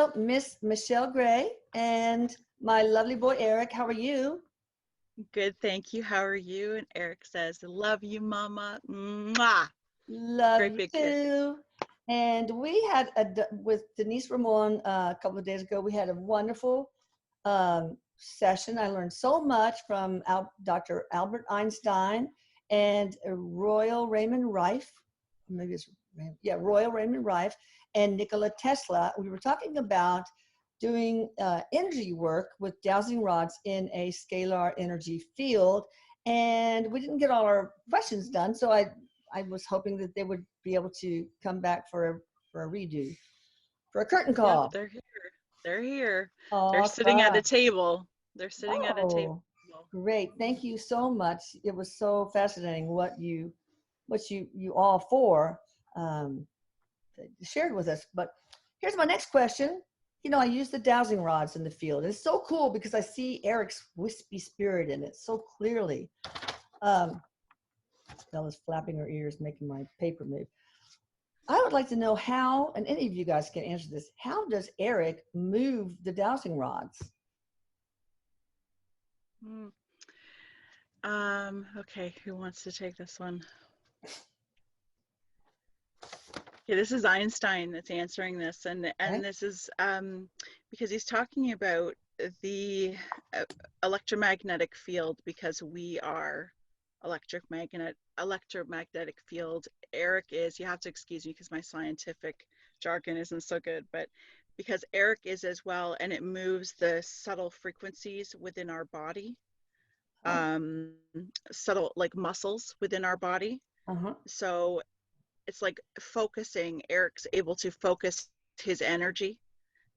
hello, Miss Michelle Gray and my lovely boy, Eric. How are you? Good, thank you. How are you? And Eric says, love you, mama. Mwah. Love Great you big kiss. too. And we had with Denise Ramon a couple of days ago, we had a wonderful session. I learned so much from Dr. Albert Einstein and Royal Raymond Rife. Maybe it's, Royal Raymond Rife and Nikola Tesla. We were talking about doing energy work with dowsing rods in a scalar energy field. And we didn't get all our questions done. So I was hoping that they would be able to come back for a redo, for a curtain call. Yep, they're here. They're here. Oh, they're sitting at a table. They're sitting at a table. Great. Thank you so much. It was so fascinating what you all four shared with us. But here's my next question. You know, I use the dowsing rods in the field. It's so cool because I see Eric's wispy spirit in it so clearly. Bella's flapping her ears, making my paper move. I would like to know how, and any of you guys can answer this, how does Eric move the dowsing rods? Okay, who wants to take this one? Okay, this is Einstein that's answering this, and this is because he's talking about the electromagnetic field, because we are electromagnetic field. Eric is, you have to excuse me because my scientific jargon isn't so good, but because Eric is as well, and it moves the subtle frequencies within our body, subtle like muscles within our body. So it's like focusing. Eric's able to focus his energy,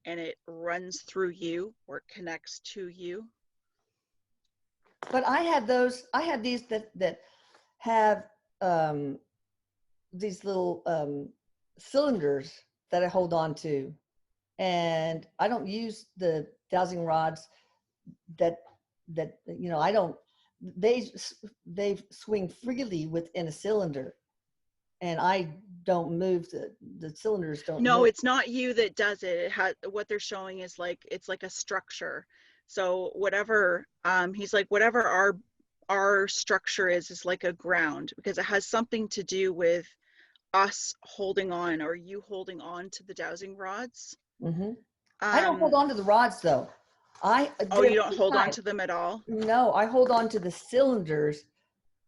and it runs through you or connects to you. But I had these that have these little cylinders that I hold on to, and I don't use the dowsing rods that you know, I don't, they swing freely within a cylinder, and I don't move the cylinders don't No move. It's not you that does it. It has, what they're showing is like, it's like a structure. So whatever he's like, whatever our structure is like a ground, because it has something to do with us holding on, or you holding on to the dowsing rods. I don't hold on to the rods though. You don't hold on to them at all? No, I hold on to the cylinders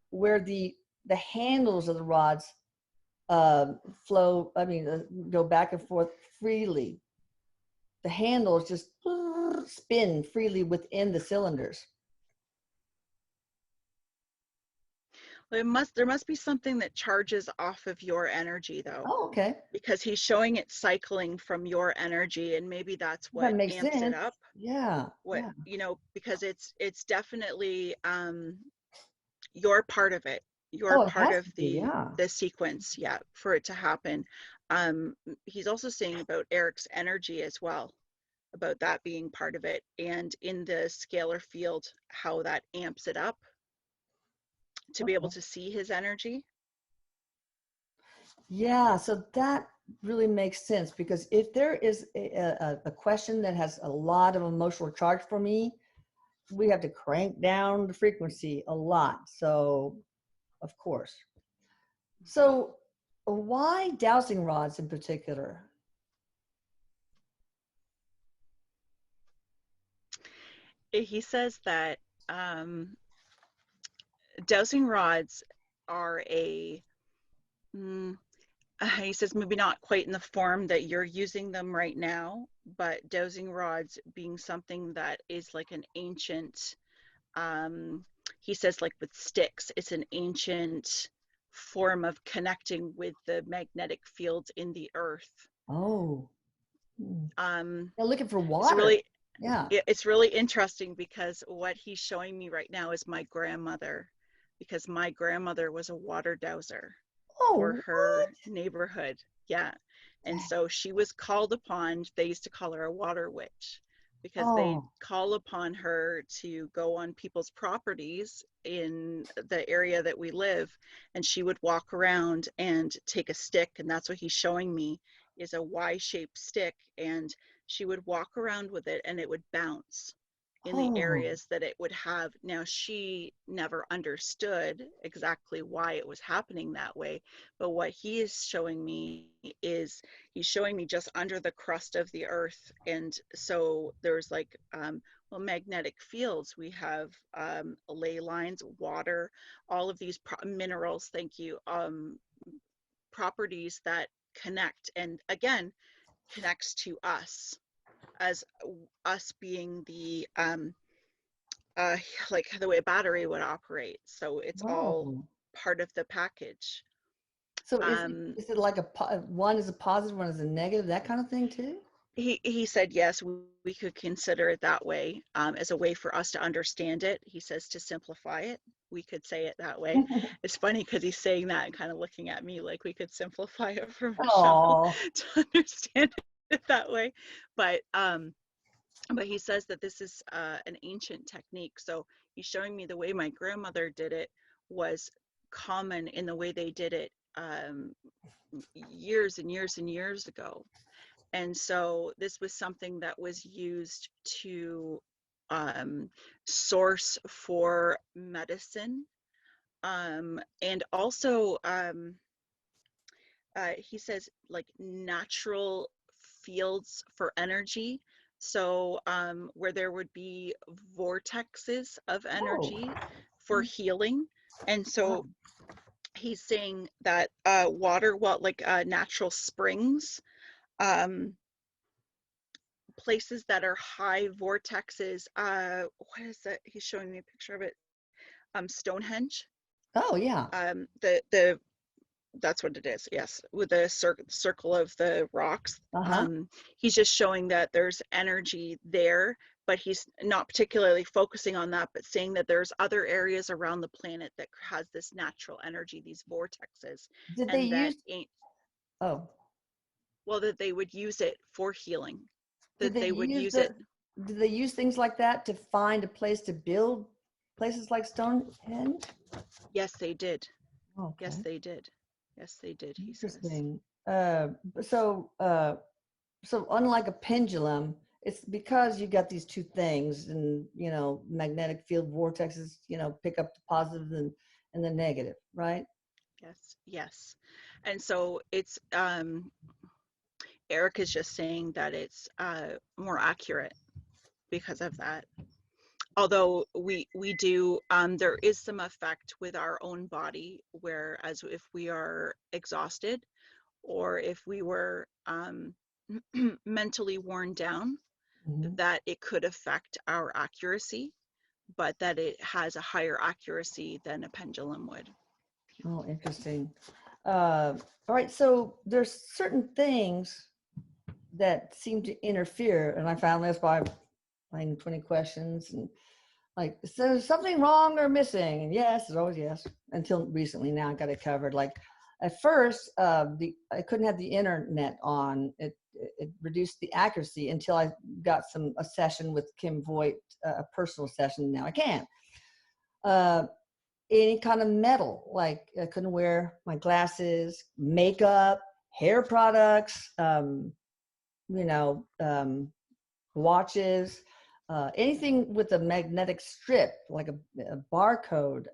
where the handles of the rods flow. I mean, go back and forth freely. The handles just spin freely within the cylinders. Well, there must be something that charges off of your energy though. Oh, okay. Because he's showing it cycling from your energy, and maybe that's what amps it up. Yeah. You know, because it's definitely you're part of it. You're part of the sequence, for it to happen. He's also saying about Eric's energy as well, about that being part of it, and in the scalar field, how that amps it up to be able to see his energy. Yeah, so that really makes sense, because if there is a question that has a lot of emotional charge for me, we have to crank down the frequency a lot. So, of course. So, why dowsing rods in particular? He says that dowsing rods are he says maybe not quite in the form that you're using them right now, but dowsing rods being something that is like an ancient, he says, like with sticks, it's an ancient form of connecting with the magnetic fields in the earth. They're looking for water. It's really interesting, because what he's showing me right now is my grandmother, because my grandmother was a water dowser for her neighborhood. And so she was called upon, they used to call her a water witch, because they call upon her to go on people's properties in the area that we live, and she would walk around and take a stick, and that's what he's showing me, is a Y-shaped stick, and she would walk around with it and it would bounce in the Oh, areas that it would have. Now, she never understood exactly why it was happening that way, but what he is showing me is he's showing me just under the crust of the earth. And so there's like, well, magnetic fields, we have ley lines, water, all of these minerals, thank you, properties that connect, and again, connects to us as us being the like the way a battery would operate. So it's all oh. part of the package. So is it like one is a positive, one is a negative, that kind of thing too? He said yes, we could consider it that way, as a way for us to understand it. He says to simplify it, we could say it that way. It's funny because he's saying that and kind of looking at me like we could simplify it for Michelle Oh, to understand it that way. But he says that this is an ancient technique. So he's showing me the way my grandmother did it was common in the way they did it years and years and years ago. And so this was something that was used to source for medicine, and also he says like natural fields for energy. So where there would be vortexes of energy for healing. And so he's saying that water, well, like natural springs, places that are high vortexes, what is that? He's showing me a picture of it. Stonehenge. oh yeah. The that's what it is, yes, with the circle of the rocks. Uh-huh. He's just showing that there's energy there, but he's not particularly focusing on that, but saying that there's other areas around the planet that has this natural energy, these vortexes, Did they and that use oh well, that they would use it for healing, did that they they would use use it. did they use things like that to find a place to build places like Stonehenge? Yes, they did. Okay. Yes, they did. Yes, they did, he says. Interesting. So unlike a pendulum, it's because you got these two things, and magnetic field vortexes, pick up the positive and the negative, right? Yes, yes. And so it's Eric is just saying that it's more accurate because of that. Although we do, there is some effect with our own body, whereas if we are exhausted or if we were mentally worn down, that it could affect our accuracy, but that it has a higher accuracy than a pendulum would. Oh, interesting. All right, so there's certain things that seem to interfere, and I found this by playing 20 questions, and like, is there something wrong or missing? And yes, there's always yes. Until recently, now I got it covered. Like at first, I couldn't have the internet on. It reduced the accuracy until I got a session with Kim Voigt, a personal session. Now I can. Any kind of metal, like I couldn't wear my glasses, makeup, hair products, watches, anything with a magnetic strip, like a barcode,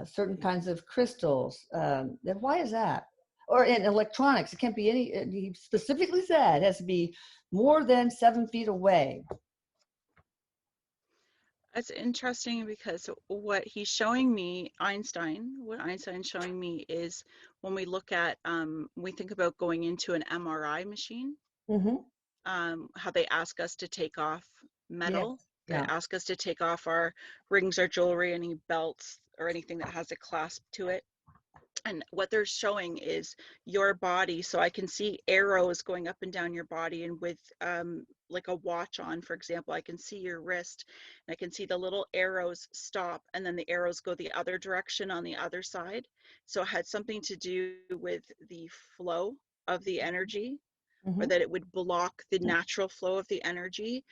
certain kinds of crystals. Why is that? Or in electronics, it can't be he specifically said it has to be more than 7 feet away. That's interesting because what he's showing me, what Einstein's showing me is when we look at, we think about going into an MRI machine, how they ask us to take off metal. Yeah. They ask us to take off our rings or jewelry, any belts or anything that has a clasp to it. And what they're showing is your body. So I can see arrows going up and down your body, and with like a watch on, for example, I can see your wrist and I can see the little arrows stop, and then the arrows go the other direction on the other side. So it had something to do with the flow of the energy, or that it would block the natural flow of the energy.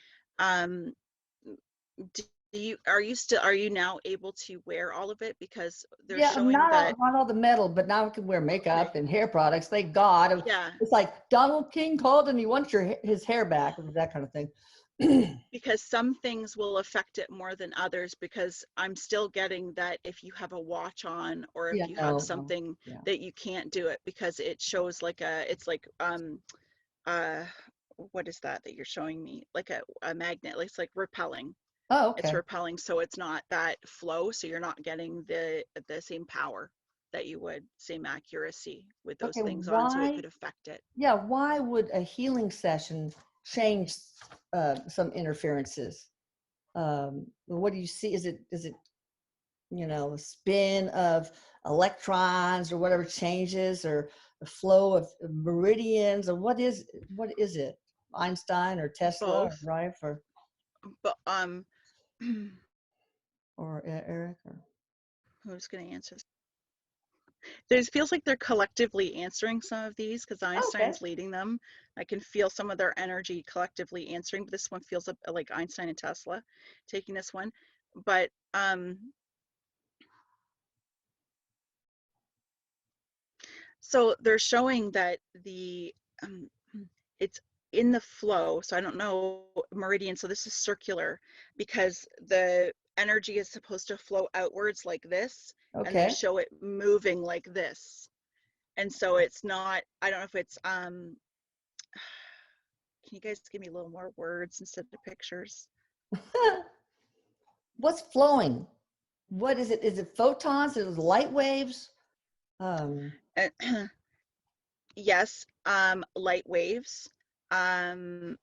are you now able to wear all of it? Because they're Yeah, I'm showing that. not all the metal, but now I can wear makeup and hair products. Thank God. Yeah. It's like Donald King called and he wants his hair back, that kind of thing. Because some things will affect it more than others, because I'm still getting that if you have a watch on, or if Yeah, you have something that you can't do it, because it shows like it's like what is that you're showing me, like a magnet, it's like repelling. Oh, okay. It's repelling, so it's not that flow, so you're not getting the same power that you would, same accuracy with those things on, so it could affect it. Yeah, why would a healing session change some interferences? What do you see? Is it a spin of electrons or whatever changes, or the flow of meridians, or what is it? Einstein or Tesla or Both. Rife or But or Eric or who's going to answer? There feels like they're collectively answering some of these, because Einstein's leading them. I can feel some of their energy collectively answering, but this one feels like Einstein and Tesla taking this one. But so they're showing that it's in the flow. So I don't know meridian. So this is circular, because the energy is supposed to flow outwards like this, and they show it moving like this. And so it's not, I don't know if it's can you guys give me a little more words instead of pictures? What's flowing? What is it? Is it photons? Is it light waves? Yes, light waves. But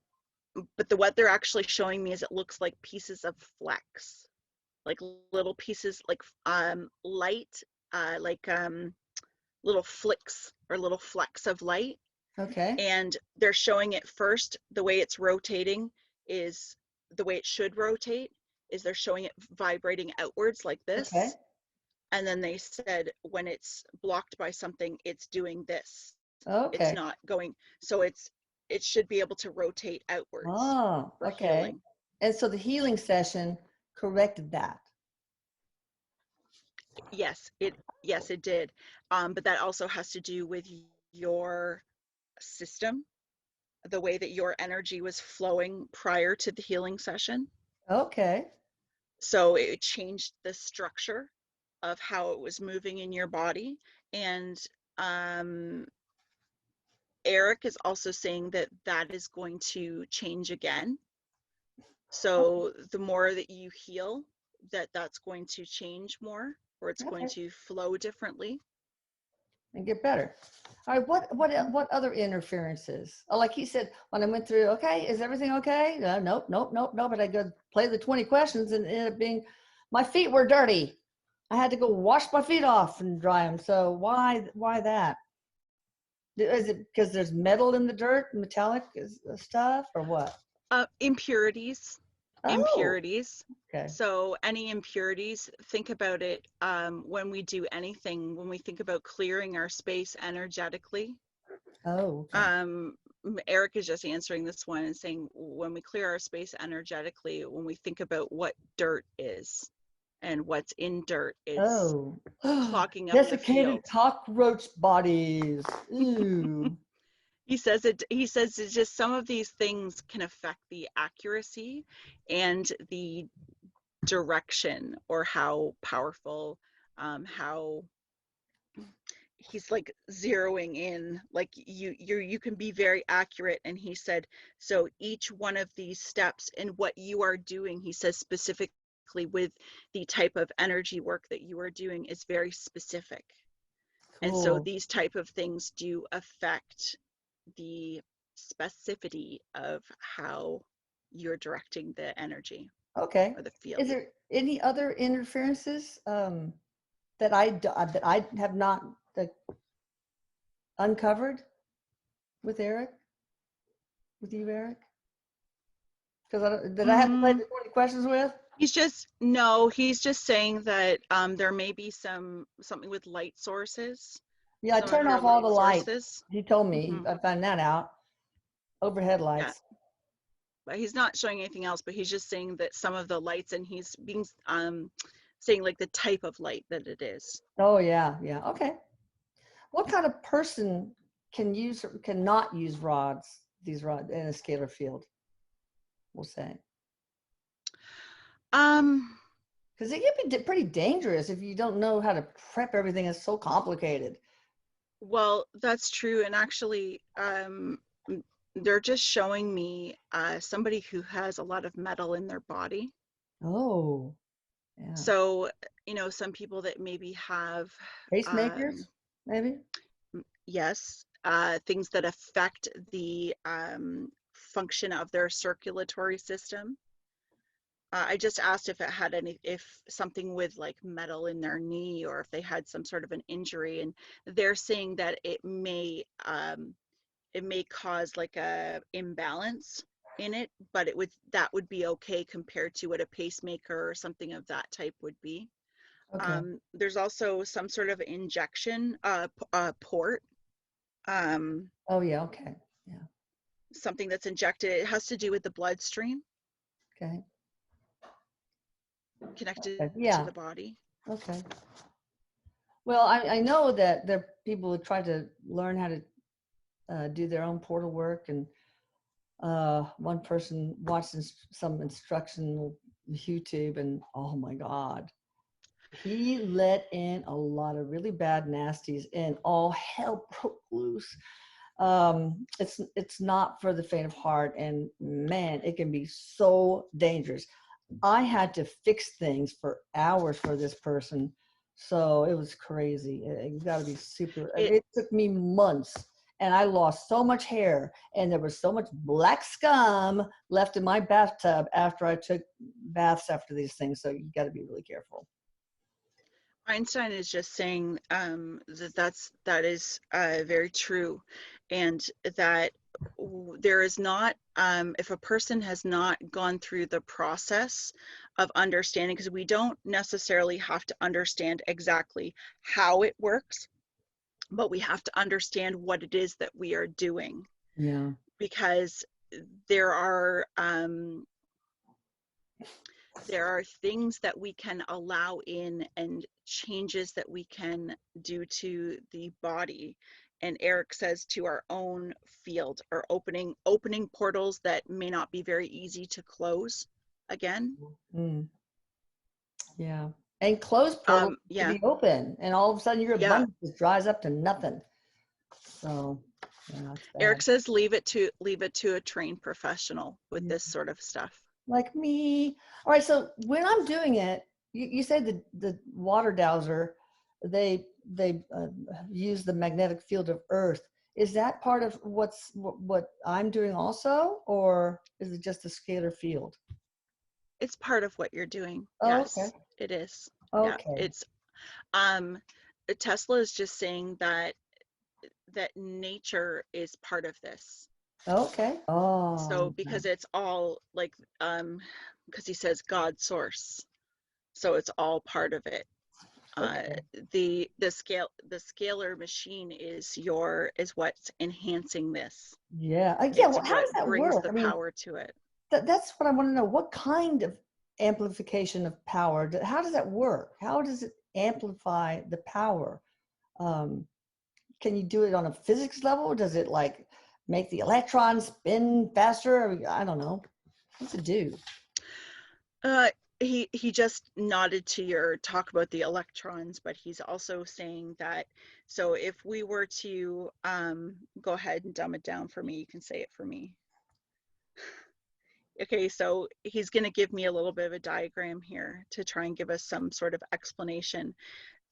what they're actually showing me is it looks like pieces of flecks, like little pieces, like light, like little flicks or little flecks of light. Okay. And they're showing it first, the way it's rotating is the way it should rotate, is they're showing it vibrating outwards like this. Okay. And then they said when it's blocked by something, it's doing this. Okay. It's not going, so it should be able to rotate outwards. Oh, okay. Healing. And so the healing session corrected that. Yes, it did. But that also has to do with your system, the way that your energy was flowing prior to the healing session. Okay. So it changed the structure of how it was moving in your body. And Eric is also saying that that is going to change again. So the more that you heal, that's going to change more, or it's going to flow differently and get better. All right, what other interferences? Oh, like he said, when I went through, okay, is everything okay? Nope. But I go play the 20 questions and it ended up being, my feet were dirty. I had to go wash my feet off and dry them. So why that? Is it because there's metal in the dirt, metallic stuff, or what? Impurities. Impurities. Okay. So any impurities, think about it when we do anything, when we think about clearing our space energetically. Oh. Okay. Eric is just answering this one and saying, when we clear our space energetically, when we think about what dirt is and what's in dirt, it's clogging up the field. Cockroach bodies. Ooh. He says it's just some of these things can affect the accuracy and the direction, or how powerful, how he's like zeroing in, like you can be very accurate. And he said, so each one of these steps and what you are doing, he says specifically with the type of energy work that you are doing, is very specific. Cool. And so these type of things do affect the specificity of how you're directing the energy. Okay. Or the field. Is there any other interferences that I have not uncovered with Eric? With you, Eric? Because I have to play the 20 questions with? He's just saying that there may be something with light sources. Yeah, I turn off all the lights. He told me. I found that out. Overhead lights. but he's not showing anything else, but he's just saying that some of the lights, and he's being saying like the type of light that it is. Oh yeah, yeah. Okay. What kind of person cannot use these rods in a scalar field? We'll say. Because it can be pretty dangerous if you don't know how to prep everything. It's so complicated. Well, that's true. And actually, they're just showing me somebody who has a lot of metal in their body. Oh, yeah. So, you know, some people that maybe have pacemakers, maybe? Yes, things that affect the function of their circulatory system. I just asked if it had if something with like metal in their knee, or if they had some sort of an injury, and they're saying that it may cause like a imbalance in it, but that would be okay compared to what a pacemaker or something of that type would be. Okay. There's also some sort of injection port. Oh yeah, okay, yeah. Something that's injected. It has to do with the bloodstream. Okay. Connected to the body. Okay. Well, I know that there are people who try to learn how to do their own portal work, and one person watched some instructional YouTube, and oh my God, he let in a lot of really bad nasties, and all hell broke loose. It's not for the faint of heart, and man, it can be so dangerous. I had to fix things for hours for this person, so it was crazy. You got to be super. It took me months, and I lost so much hair, and there was so much black scum left in my bathtub after I took baths after these things. So you got to be really careful. Einstein is just saying that is very true, and that there is not, if a person has not gone through the process of understanding, because we don't necessarily have to understand exactly how it works, but we have to understand what it is that we are doing. Yeah. Because there are things that we can allow in, and changes that we can do to the body. And Eric says to our own field, or opening portals that may not be very easy to close again. Mm. Yeah. And closed portals to be open, and all of a sudden your abundance just dries up to nothing. So yeah, Eric says leave it to a trained professional with this sort of stuff. Like me. All right, so when I'm doing it, you say the water dowser, they use the magnetic field of Earth. Is that part of what I'm doing also, or is it just a scalar field? It's part of what you're doing. Oh, yes, okay. It is. Okay. Yeah, it's Tesla is just saying that nature is part of this. Okay. Oh. So because it's all like because he says God source, so it's all part of it. Okay. The scalar machine is what's enhancing this. Yeah. Yeah. Well, how does that brings work? the power to it. That's what I want to know. What kind of amplification of power? How does that work? How does it amplify the power? Can you do it on a physics level? Does it like make the electrons spin faster? I don't know. What's it do? He just nodded to your talk about the electrons, but he's also saying that, so if we were to go ahead and dumb it down for me, you can say it for me. Okay, so he's going to give me a little bit of a diagram here to try and give us some sort of explanation.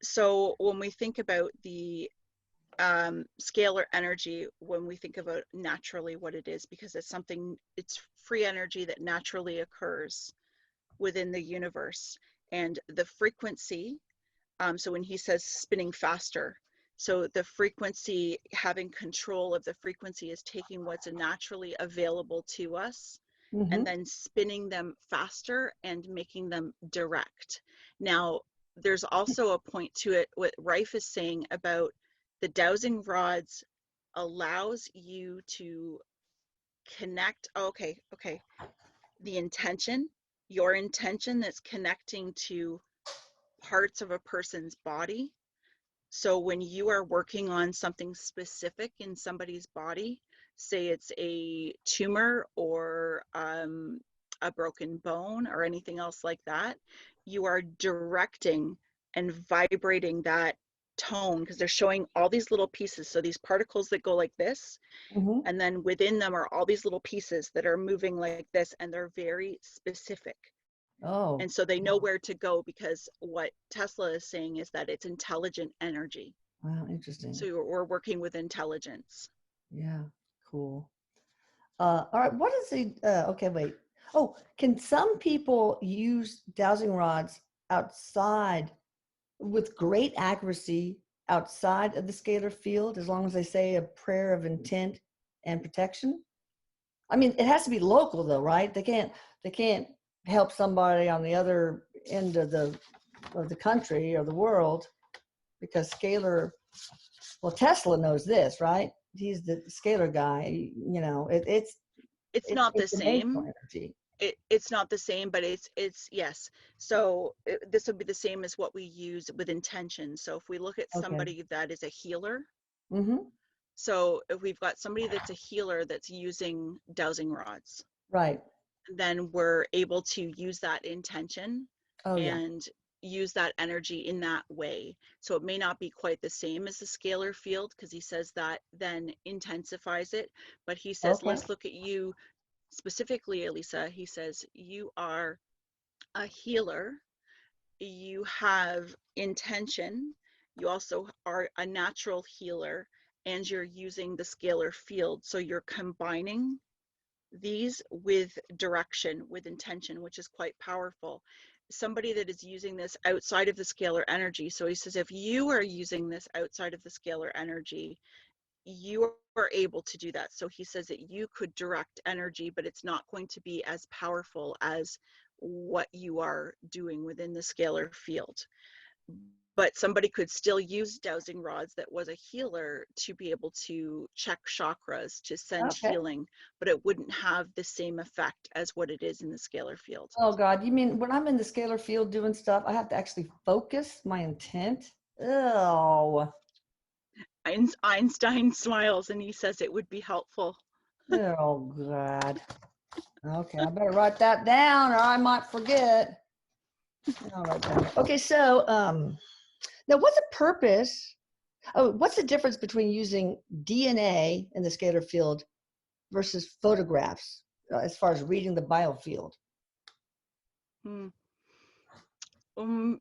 So when we think about the scalar energy, when we think about naturally what it is, because it's free energy that naturally occurs within the universe, and the frequency, so when he says spinning faster, so the frequency, having control of the frequency, is taking what's naturally available to us, mm-hmm. and then spinning them faster and making them direct. Now, there's also a point to it, what Rife is saying about the dowsing rods allows you to connect. Okay. The intention, your intention that's connecting to parts of a person's body. So when you are working on something specific in somebody's body, say it's a tumor or a broken bone or anything else like that, you are directing and vibrating that tone, because they're showing all these little pieces. So these particles that go like this, and then within them are all these little pieces that are moving like this, and they're very specific. Oh. And so they know where to go, because what Tesla is saying is that it's intelligent energy. Wow, interesting. So we're working with intelligence. Yeah, cool. All right, what is the, okay, wait. Oh, can some people use dowsing rods outside with great accuracy outside of the scalar field, as long as they say a prayer of intent and protection? I mean, it has to be local though, right? They can't help somebody on the other end of the country or the world, because scalar, well, Tesla knows this, right? He's the scalar guy. You know, it's not the same. Energy. It's not the same, but it's yes. So this would be the same as what we use with intention. So if we look at somebody that is a healer, so if we've got somebody that's a healer that's using dowsing rods, right, then we're able to use that intention and use that energy in that way. So it may not be quite the same as the scalar field, because he says that then intensifies it. But he says, let's look at you specifically, Elisa. He says, you are a healer, you have intention, you also are a natural healer, and you're using the scalar field. So you're combining these with direction, with intention, which is quite powerful. Somebody that is using this outside of the scalar energy. So he says, if you are using this outside of the scalar energy, you are able to do that. So he says that you could direct energy, but it's not going to be as powerful as what you are doing within the scalar field. But somebody could still use dowsing rods that was a healer to be able to check chakras, to send healing, but it wouldn't have the same effect as what it is in the scalar field. Oh God, you mean when I'm in the scalar field doing stuff, I have to actually focus my intent? Oh. Einstein smiles and he says it would be helpful. Oh God. Okay, I better write that down or I might forget. I'll write that down. Okay, so now what's the purpose? Oh, what's the difference between using DNA in the scalar field versus photographs as far as reading the biofield?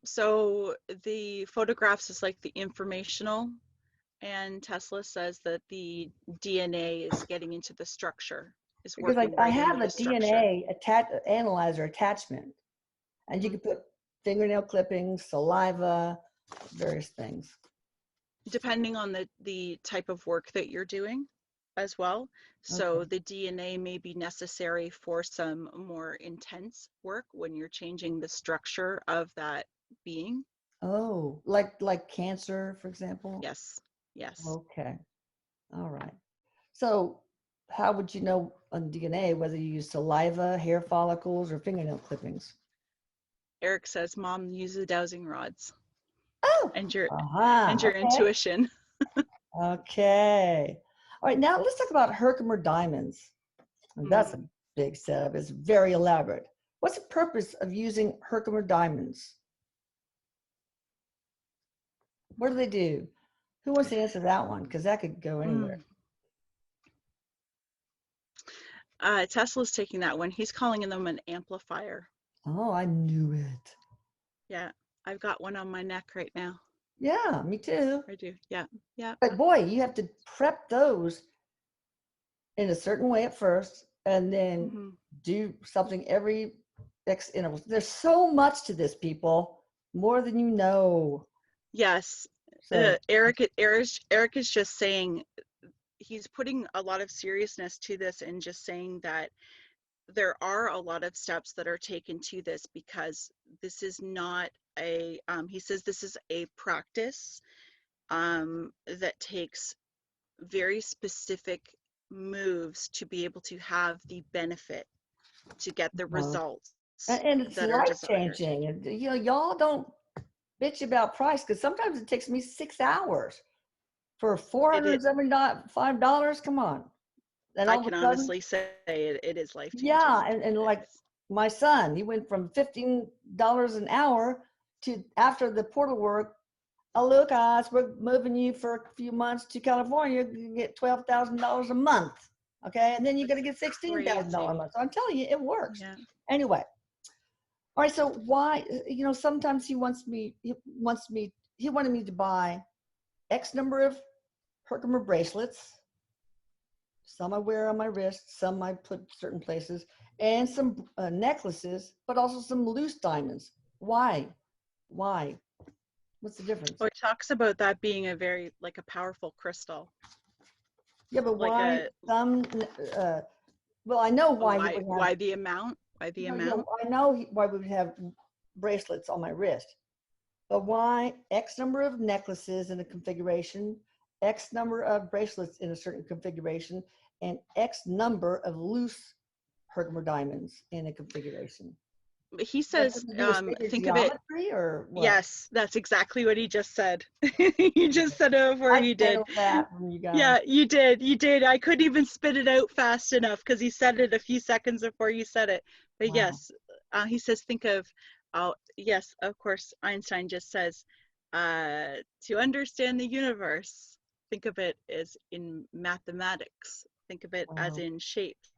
So the photographs is like the informational, and Tesla says that the DNA is getting into the structure. Because I have a DNA analyzer attachment, and you can put fingernail clippings, saliva, various things. Depending on the type of work that you're doing as well. So the DNA may be necessary for some more intense work when you're changing the structure of that being. Oh, like cancer, for example? Yes. Okay. All right. So how would you know on DNA whether you use saliva, hair follicles, or fingernail clippings? Eric says mom uses dowsing rods. Oh, and your intuition. Okay. All right, now let's talk about Herkimer Diamonds. That's a big setup. It's very elaborate. What's the purpose of using Herkimer Diamonds? What do they do? Who wants to answer that one? Because that could go anywhere. Tesla's taking that one. He's calling them an amplifier. Oh, I knew it. Yeah, I've got one on my neck right now. Yeah, me too. I do. Yeah. But boy, you have to prep those in a certain way at first, and then do something every X intervals. There's so much to this, people, more than you know. Yes. So, Eric is just saying, he's putting a lot of seriousness to this and just saying that there are a lot of steps that are taken to this, because this is not a, he says this is a practice that takes very specific moves to be able to have the benefit, to get the results and it's that are life desired. changing. And y'all don't bitch about price, because sometimes it takes me 6 hours for $475. Come on. And I all of can a sudden, honestly say it is life changing. yeah, and like my son, he went from $15 an hour to, after the portal work, oh, look, guys, we're moving you for a few months to California. You can get $12,000 a month. Okay. And then you're going to get $16,000 a month. So I'm telling you, it works. Yeah. Anyway. All right. So why, sometimes he wanted me to buy X number of Herkimer bracelets. Some I wear on my wrist, some I put certain places, and some necklaces, but also some loose diamonds. Why? What's the difference? Well, it talks about that being a very, like, a powerful crystal. Yeah, but why some? Well, I know why. Why the amount? Why the amount? I know why we would have bracelets on my wrist, but why X number of necklaces in a configuration, X number of bracelets in a certain configuration, and X number of loose Herkimer diamonds in a configuration? He says, think of it. Or what? Yes, that's exactly what he just said. He just said it before he did. That from you guys. Yeah, you did. I couldn't even spit it out fast enough because he said it a few seconds before you said it. But wow. Yes, he says, think of, yes, of course, Einstein just says, to understand the universe, think of it as in mathematics. Think of it as in shapes.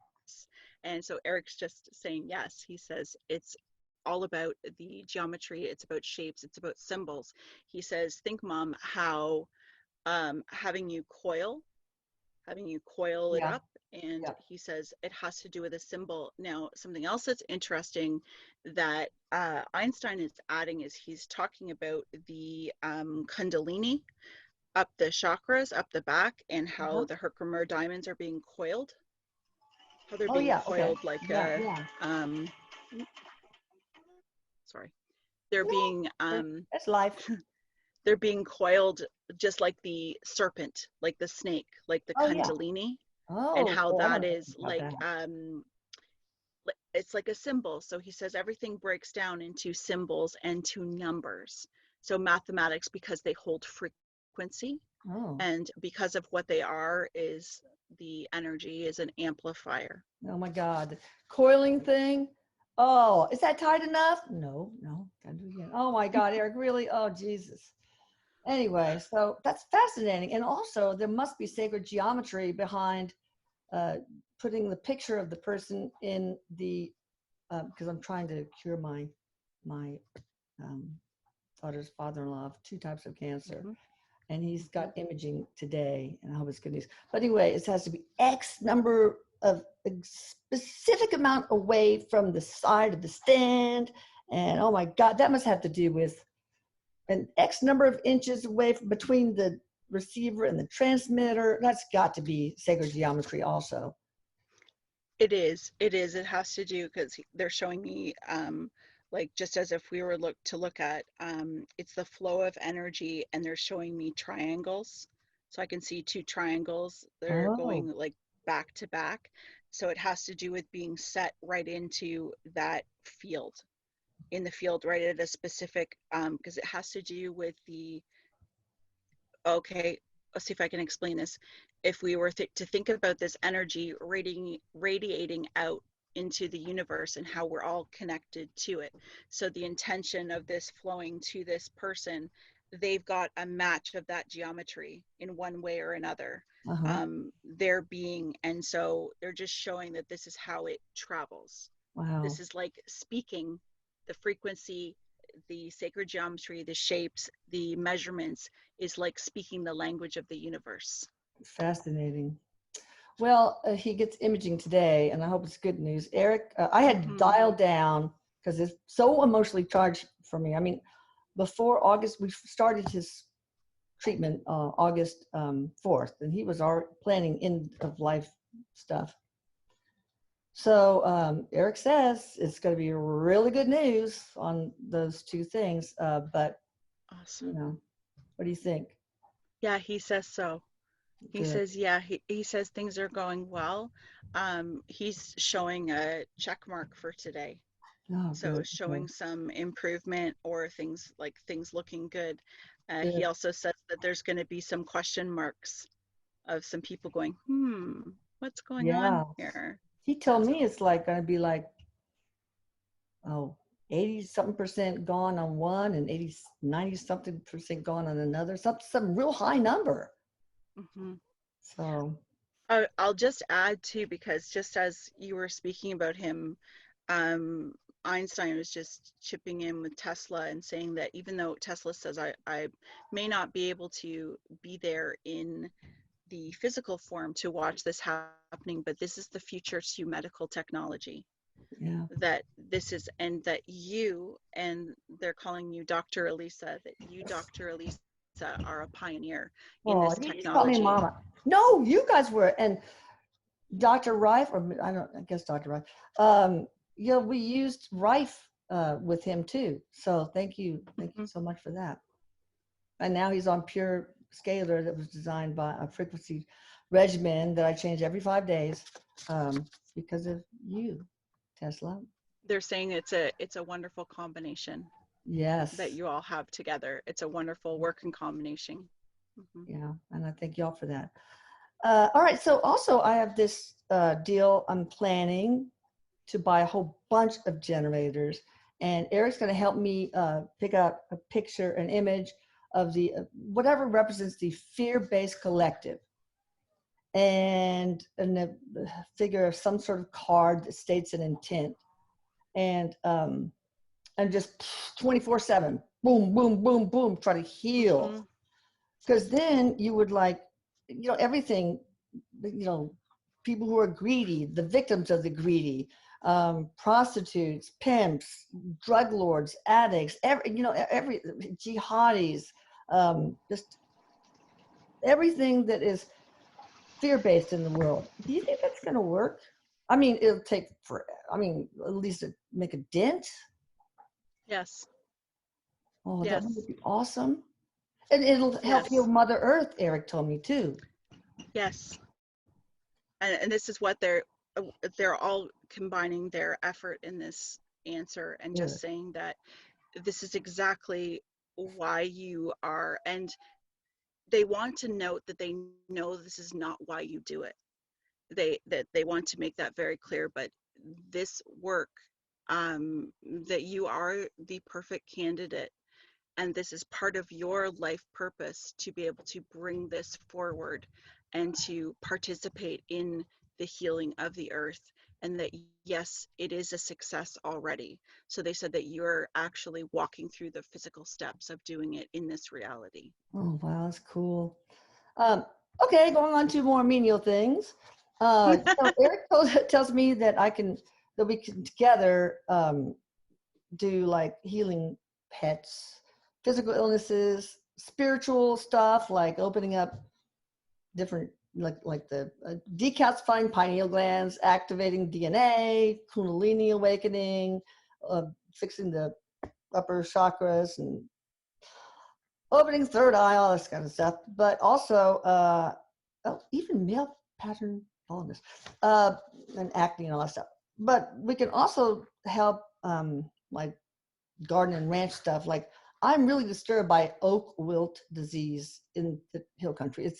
And so Eric's just saying, yes, he says it's all about the geometry. It's about shapes. It's about symbols. He says, think, Mom, how having you coil it up. And he says it has to do with a symbol. Now, something else that's interesting that Einstein is adding is he's talking about the Kundalini up the chakras, up the back, and how the Herkimer diamonds are being coiled. How they're being coiled like sorry. They're being that's life. They're being coiled just like the serpent, like the snake, like the Kundalini. And how that is like it's like a symbol. So he says everything breaks down into symbols and to numbers. So mathematics, because they hold frequency, and because of what they are, is the energy is an amplifier. Oh my God, coiling thing. Oh, is that tight enough? No, gotta do it again. Oh my God, Eric, really? Oh Jesus. Anyway, so that's fascinating, and also there must be sacred geometry behind putting the picture of the person in the because I'm trying to cure my daughter's father-in-law of 2 types of cancer, and he's got imaging today, and I hope it's good news. But anyway, it has to be X number of a specific amount away from the side of the stand, and oh my God, that must have to do with an X number of inches away from between the receiver and the transmitter. That's got to be sacred geometry also. It is. It has to do, because they're showing me like, just as if we were to look at it's the flow of energy, and they're showing me triangles, so I can see 2 triangles. They're going like back to back, so it has to do with being set right into that field, in the field right at a specific because it has to do with the let's see if I can explain this. If we were to think about this energy radiating out into the universe and how we're all connected to it. So the intention of this flowing to this person, they've got a match of that geometry in one way or another. Their being, and so they're just showing that this is how it travels. Wow. This is like speaking the frequency, the sacred geometry, the shapes, the measurements is like speaking the language of the universe. Fascinating. Well, he gets imaging today, and I hope it's good news. Eric, I had dialed down because it's so emotionally charged for me. I mean, before August, we started his treatment August 4th, and he was already planning end of life stuff. So Eric says it's going to be really good news on those 2 things. But awesome. What do you think? Yeah, he says so. He Good. says, yeah, he says things are going well. He's showing a check mark for today. Oh, So good. Okay. showing some improvement or things looking good. He Good. also says that there's going to be some question marks of some people going, what's going on Yeah. here? He told me it's like going to be like, oh, 80 something percent gone on one and 80, 90 something percent gone on another. Some real high number. Hmm. So, I'll just add too, because just as you were speaking about him, um, Einstein was just chipping in with Tesla and saying that even though Tesla says I may not be able to be there in the physical form to watch this happening, but this is the future to medical technology. yeah. That this is, and that you, and they're calling you Dr. Elisa, that you, Dr. Elisa, are a pioneer in Oh, this he called me technology. mama. No, you guys were. And Dr. Rife, or I guess Dr. Rife, we used Rife with him too. So thank you. Thank you Mhm. so much for that. And now he's on pure scalar that was designed by a frequency regimen that I change every 5 days because of you, Tesla. They're saying it's a wonderful combination that Yes. you all have together. It's a wonderful working combination. Hmm. Yeah. And I thank y'all for that. All right. So also I have this deal I'm planning to buy a whole bunch of generators. And Eric's going to help me pick out a picture, an image of the whatever represents the fear-based collective, and a figure of some sort of card that states an intent, and just 24/7, boom, boom, boom, boom, try to heal. Hmm. Because then you would everything, people who are greedy, the victims of the greedy, prostitutes, pimps, drug lords, addicts, every jihadis, just everything that is fear-based in the world. Do you think that's going to work? I mean, it'll take at least to make a dent. Yes. Oh, that would Yes. be awesome. And it'll help heal Yes. Mother Earth, Eric told me too. Yes. And this is what they're all combining their effort in this answer and Good. just saying that this is exactly why you are, and they want to note that they know this is not why you do it. They want to make that very clear, but this work, that you are the perfect candidate, and this is part of your life purpose to be able to bring this forward and to participate in the healing of the earth, and that yes, it is a success already. So they said that you're actually walking through the physical steps of doing it in this reality. Oh, wow, that's cool. Um, okay, going on to more menial things. Eric tells me that we can together do like healing pets, physical illnesses, spiritual stuff like opening up different like the decalcifying pineal glands, activating DNA, Kundalini awakening, fixing the upper chakras and opening third eye, all this kind of stuff. But also, even male pattern baldness and acne and all that stuff. But we can also help like garden and ranch stuff. Like I'm really disturbed by oak wilt disease in the hill country.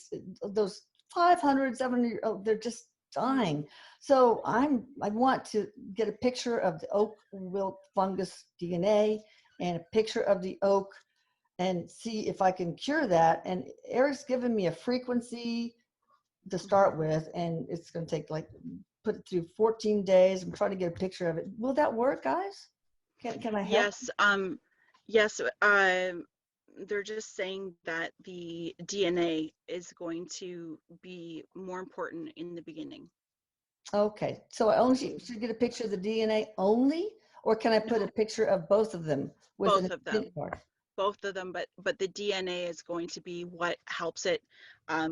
Those 500, 700, they're just dying. So I want to get a picture of the oak wilt fungus DNA and a picture of the oak and see if I can cure that. And Eric's given me a frequency to start with, and it's going to take put it through 14 days. I'm trying to get a picture of it. Will that work, guys? Can I help? Yes. Yes. They're just saying that the DNA is going to be more important in the beginning. Okay, so I only should get a picture of the DNA only, or can I put a No, picture of both of them with an both of intent them. card? Both of them, but the DNA is going to be what helps it.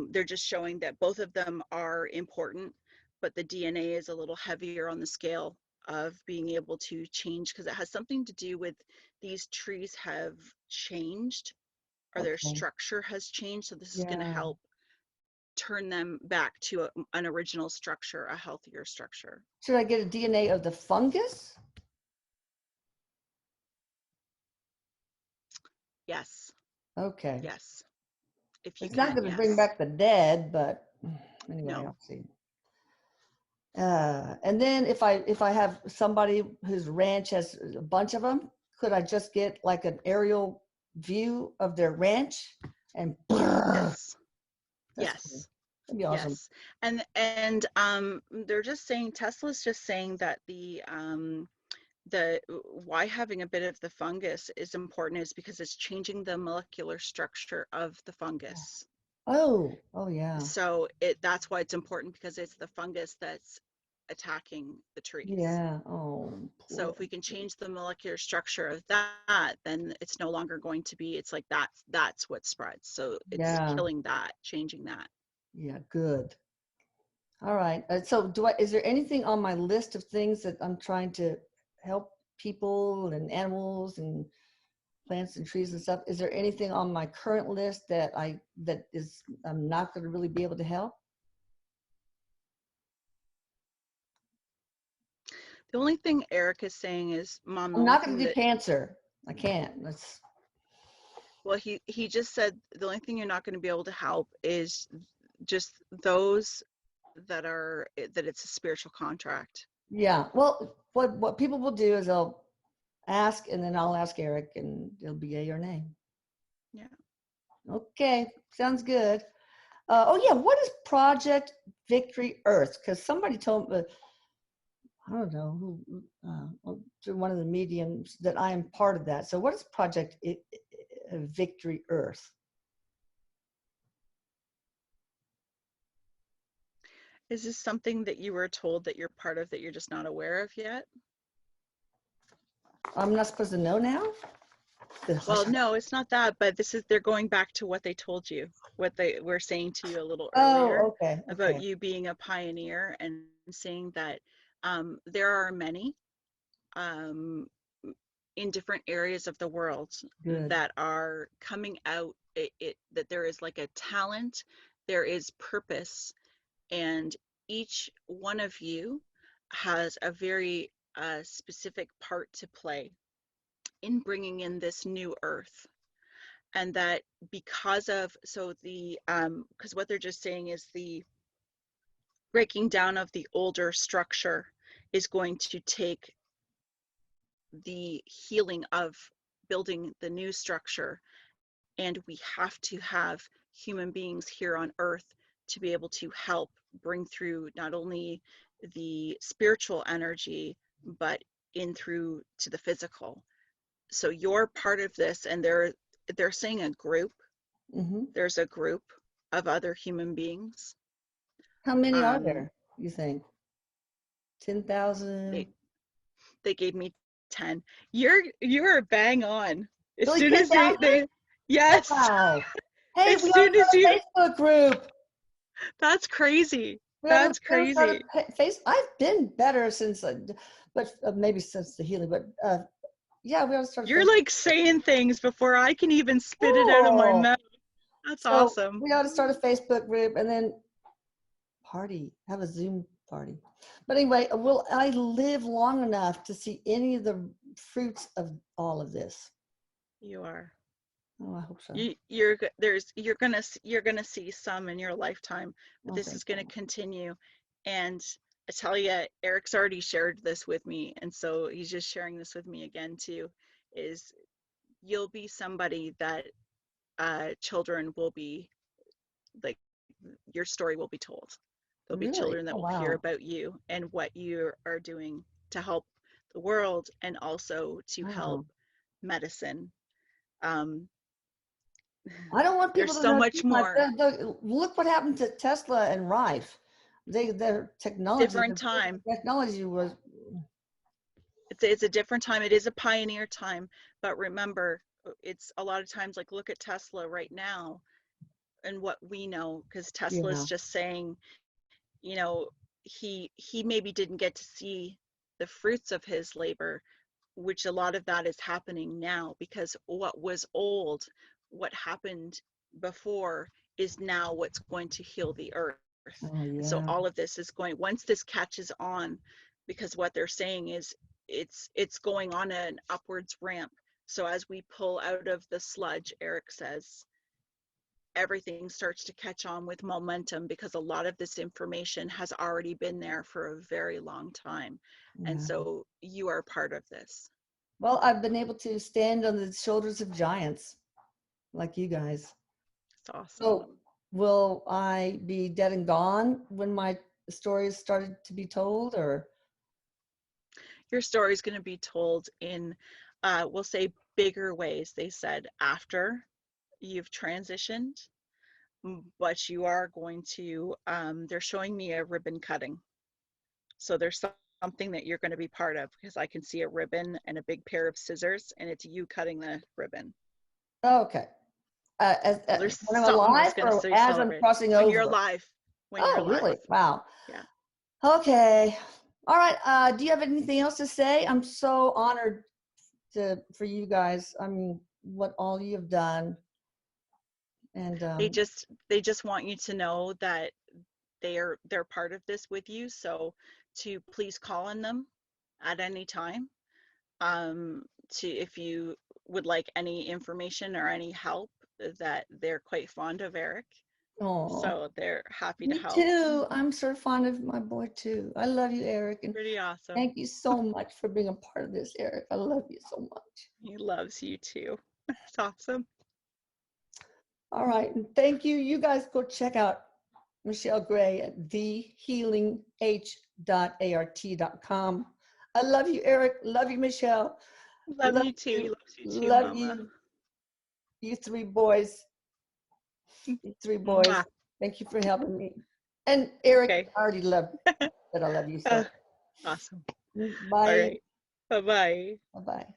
They're just showing that both of them are important, but the DNA is a little heavier on the scale of being able to change, because it has something to do with these trees have changed, or their Okay, structure has changed. So this is going to yeah, help turn them back to an original structure, a healthier structure. Should I get a DNA of the fungus? Yes. Okay. Yes. If you It's can, not going to yes. bring back the dead, but anyway, No. I'll see. And then if I have somebody whose ranch has a bunch of them, could I just get like an aerial view of their ranch and Yes. Yes. cool. That'd be awesome. Yes. And they're just saying, Tesla's just saying that the why having a bit of the fungus is important is because it's changing the molecular structure of the fungus. Oh yeah. So that's why it's important, because it's the fungus that's attacking the trees. Yeah. Oh. So if we can change the molecular structure of that, then it's no longer going to be, it's like that's what spreads. So it's killing that, changing that. Yeah, good. All right. So is there anything on my list of things that I'm trying to help people and animals and plants and trees and stuff? Is there anything on my current list that I'm not going to really be able to help? The only thing Eric is saying is, Mom, I'm not going to do cancer. I can't. Well, he just said the only thing you're not going to be able to help is just those that it's a spiritual contract. Yeah. Well, what people will do is they'll ask, and then I'll ask Eric, and it'll be yay or nay. Yeah. Okay. Sounds good. Oh yeah. What is Project Victory Earth? Because somebody told me, I don't know who, through one of the mediums, that I am part of that. So what is Project Victory Earth? Is this something that you were told that you're part of that you're just not aware of yet? I'm not supposed to know now? Well, no, it's not that, but they're going back to what they told you, what they were saying to you a little earlier about you being a pioneer, and saying that there are many in different areas of the world that are coming out, that there is like a talent, there is purpose, and each one of you has a very specific part to play in bringing in this new earth. And that because what they're just saying is the breaking down of the older structure is going to take the healing of building the new structure, and we have to have human beings here on earth to be able to help bring through not only the spiritual energy but in through to the physical. So you're part of this, and they're saying a group. There's a group of other human beings. How many are there, you think? 10,000? They gave me 10. You're bang on. As really, soon 10, as they yes. Wow. Hey, as soon as you Facebook group. That's crazy. That's crazy. I've been better since, but maybe since the healing. But yeah, we ought to start. You're like saying things before I can even spit it out of my mouth. That's awesome. We ought to start a Facebook group and then have a Zoom party. But anyway, will I live long enough to see any of the fruits of all of this? You are. Oh, I hope so. You're gonna see some in your lifetime, but this is gonna continue. And I tell you, Eric's already shared this with me, and so he's just sharing this with me again too. Is you'll be somebody that children will be like, your story will be told. There'll be children that will hear about you and what you are doing to help the world, and also to help medicine. I don't want people there's to so know much more. Look what happened to Tesla and Rife. Their technology. Different time. Technology was. It's a different time. It is a pioneer time, but remember, it's a lot of times like, look at Tesla right now and what we know, because Tesla is just saying, you know, he maybe didn't get to see the fruits of his labor, which a lot of that is happening now, because what was old, what happened before, is now what's going to heal the earth. Oh, yeah. And so all of this is going, once this catches on, because what they're saying is it's going on an upwards ramp. So as we pull out of the sludge, Eric says, everything starts to catch on with momentum, because a lot of this information has already been there for a very long time. Yeah. And so you are part of this. Well, I've been able to stand on the shoulders of giants like you guys. It's awesome. So will I be dead and gone when my story started to be told, or? Your story is going to be told in, we'll say, bigger ways, they said, after you've transitioned. But you are going to, they're showing me a ribbon cutting. So there's something that you're going to be part of, because I can see a ribbon and a big pair of scissors, and it's you cutting the ribbon. Okay. There's when I'm something alive, that's or gonna as I'm crossing over? When you're alive. When you're alive. Really? Wow. Yeah. Okay. All right. Do you have anything else to say? I'm so honored for you guys. I mean, what all you have done. And they just want you to know that they're part of this with you. So to please call on them at any time. If you would like any information or any help, that they're quite fond of Eric. Oh, so they're happy to help. Me too. I'm so fond of my boy too. I love you, Eric. And pretty awesome. Thank you so much for being a part of this, Eric. I love you so much. He loves you too. It's awesome. All right. And thank you. You guys go check out Michelle Gray at thehealingh.art.com. I love you, Eric. Love you, Michelle. Love you too. He loves you too, love Mama. You three boys. You three boys. Mwah. Thank you for helping me. And Eric, I already love that I love you so. Awesome. Bye. All right. Bye-bye. Bye-bye.